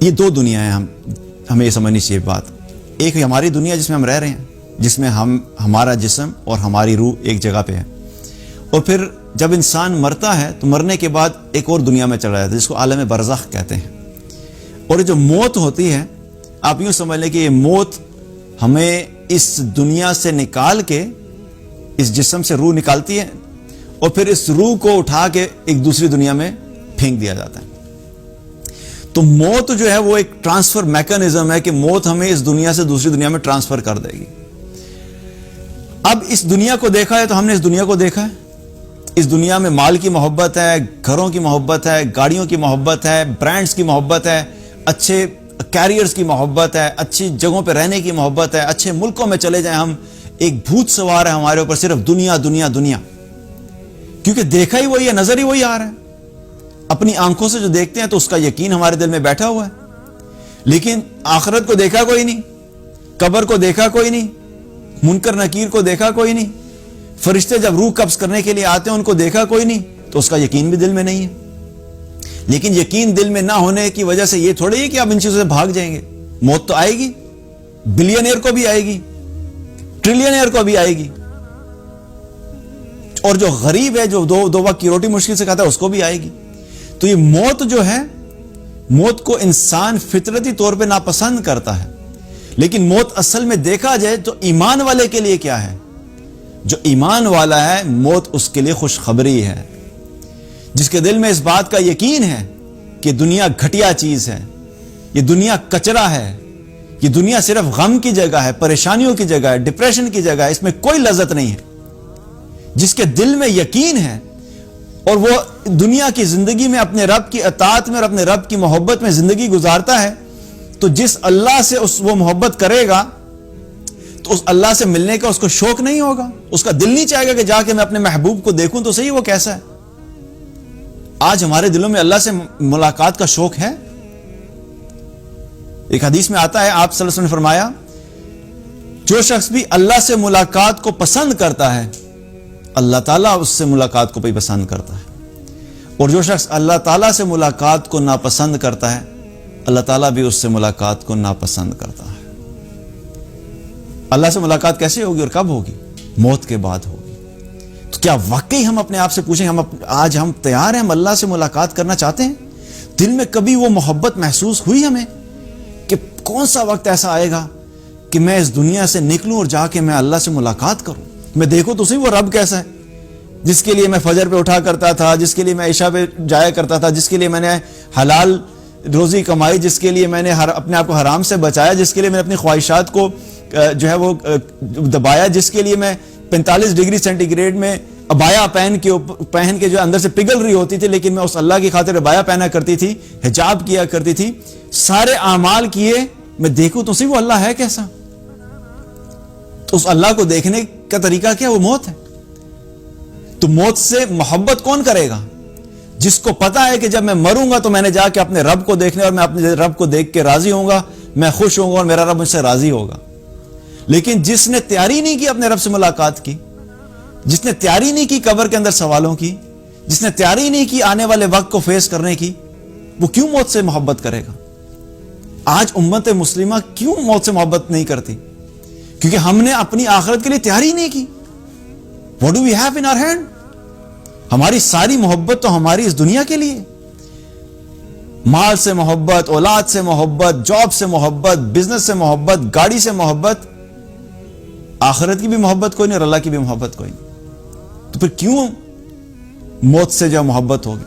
یہ دو دنیا ہیں، ہمیں یہ سمجھنی چاہیے بات. ایک ہماری دنیا جس میں ہم رہ رہے ہیں، جس میں ہمارا جسم اور ہماری روح ایک جگہ پہ ہے، اور پھر جب انسان مرتا ہے تو مرنے کے بعد ایک اور دنیا میں چلا جاتا ہے جس کو عالم برزخ کہتے ہیں. اور جو موت ہوتی ہے، آپ یوں سمجھ لیں کہ یہ موت ہمیں اس دنیا سے نکال کے اس جسم سے روح نکالتی ہے، اور پھر اس روح کو اٹھا کے ایک دوسری دنیا میں پھینک دیا جاتا ہے. تو موت جو ہے وہ ایک ٹرانسفر میکانزم ہے کہ موت ہمیں اس دنیا سے دوسری دنیا میں ٹرانسفر کر دے گی. اب اس دنیا کو دیکھا ہے تو ہم نے اس دنیا کو دیکھا ہے. اس دنیا میں مال کی محبت ہے، گھروں کی محبت ہے، گاڑیوں کی محبت ہے، برانڈز کی محبت ہے، اچھے کیریئرز کی محبت ہے، اچھی جگہوں پہ رہنے کی محبت ہے، اچھے ملکوں میں چلے جائیں ہم، ایک بھوت سوار ہے ہمارے اوپر، صرف دنیا دنیا دنیا. کیونکہ دیکھا ہی وہی ہے، نظر ہی وہی آ رہا ہے. اپنی آنکھوں سے جو دیکھتے ہیں تو اس کا یقین ہمارے دل میں بیٹھا ہوا ہے. لیکن آخرت کو دیکھا کوئی نہیں، قبر کو دیکھا کوئی نہیں، منکر نکیر کو دیکھا کوئی نہیں، فرشتے جب روح قبض کرنے کے لیے آتے ہیں ان کو دیکھا کوئی نہیں، تو اس کا یقین بھی دل میں نہیں ہے. لیکن یقین دل میں نہ ہونے کی وجہ سے یہ تھوڑی ہے کہ آپ ان چیزوں سے بھاگ جائیں گے. موت تو آئے گی، بلینئر کو بھی آئے گی، ٹریلینئر کو بھی آئے گی، اور جو غریب ہے جو دو وقت کی روٹی مشکل سے کھاتا ہے اس کو بھی آئے گی. تو یہ موت جو ہے، موت کو انسان فطرتی طور پہ ناپسند کرتا ہے. لیکن موت اصل میں دیکھا جائے تو ایمان والے کے لیے کیا ہے؟ جو ایمان والا ہے موت اس کے لیے خوشخبری ہے. جس کے دل میں اس بات کا یقین ہے کہ دنیا گھٹیا چیز ہے، یہ دنیا کچرا ہے، یہ دنیا صرف غم کی جگہ ہے، پریشانیوں کی جگہ ہے، ڈپریشن کی جگہ ہے، اس میں کوئی لذت نہیں ہے. جس کے دل میں یقین ہے اور وہ دنیا کی زندگی میں اپنے رب کی اطاعت میں اور اپنے رب کی محبت میں زندگی گزارتا ہے، تو جس اللہ سے وہ محبت کرے گا تو اس اللہ سے ملنے کا اس کو شوق نہیں ہوگا. اس کا دل نہیں چاہے گا کہ جا کے میں اپنے محبوب کو دیکھوں تو صحیح وہ کیسا ہے. آج ہمارے دلوں میں اللہ سے ملاقات کا شوق ہے. ایک حدیث میں آتا ہے، آپ صلی اللہ علیہ وسلم نے فرمایا، جو شخص بھی اللہ سے ملاقات کو پسند کرتا ہے اللہ تعالیٰ اس سے ملاقات کو بھی پسند کرتا ہے، اور جو شخص اللہ تعالیٰ سے ملاقات کو ناپسند کرتا ہے اللہ تعالیٰ بھی اس سے ملاقات کو ناپسند کرتا ہے. اللہ سے ملاقات کیسے ہوگی اور کب ہوگی؟ موت کے بعد ہوگی. تو کیا واقعی ہم اپنے آپ سے پوچھیں، آج ہم تیار ہیں، ہم اللہ سے ملاقات کرنا چاہتے ہیں؟ دل میں کبھی وہ محبت محسوس ہوئی ہمیں کہ کون سا وقت ایسا آئے گا کہ میں اس دنیا سے نکلوں اور جا کے میں اللہ سے ملاقات کروں، میں دیکھوں تو صحیح وہ رب کیسا ہے جس کے لیے میں فجر پہ اٹھا کرتا تھا، جس کے لیے میں عشاء پہ جایا کرتا تھا، جس کے لیے میں نے حلال روزی کمائی، جس کے لیے میں نے اپنے آپ کو حرام سے بچایا، جس کے لیے میں نے اپنی خواہشات کو جو ہے وہ دبایا، جس کے لیے میں 45 ڈگری سینٹی گریڈ میں ابایا پہن کے جو اندر سے پگھل رہی ہوتی تھی، لیکن میں اس اللہ کی خاطر ابایا پہنا کرتی تھی، حجاب کیا کرتی تھی، سارے اعمال کیے، میں دیکھوں تو صحیح وہ اللہ ہے کیسا. تو اس اللہ کو دیکھنے کا طریقہ کیا؟ وہ موت ہے. تو موت سے محبت کون کرے گا؟ جس کو پتا ہے کہ جب میں مروں گا تو میں نے جا کے اپنے رب کو دیکھنے، اور میں اپنے رب کو دیکھ کے راضی ہوں گا، میں خوش ہوں گا اور میرا رب مجھ سے راضی ہوگا. لیکن جس نے تیاری نہیں کی اپنے رب سے ملاقات کی، جس نے تیاری نہیں کی قبر کے اندر سوالوں کی، جس نے تیاری نہیں کی آنے والے وقت کو فیس کرنے کی، وہ کیوں موت سے محبت کرے گا؟ آج امت مسلمہ کیوں موت سے محبت نہیں کرتی؟ کیونکہ ہم نے اپنی آخرت کے لیے تیاری نہیں کی. What do we have in our hand? ہماری ساری محبت تو ہماری اس دنیا کے لیے، مال سے محبت، اولاد سے محبت، جاب سے محبت، بزنس سے محبت، گاڑی سے محبت، آخرت کی بھی محبت کوئی نہیں اور اللہ کی بھی محبت کوئی نہیں. تو پھر کیوں موت سے جو محبت ہوگی؟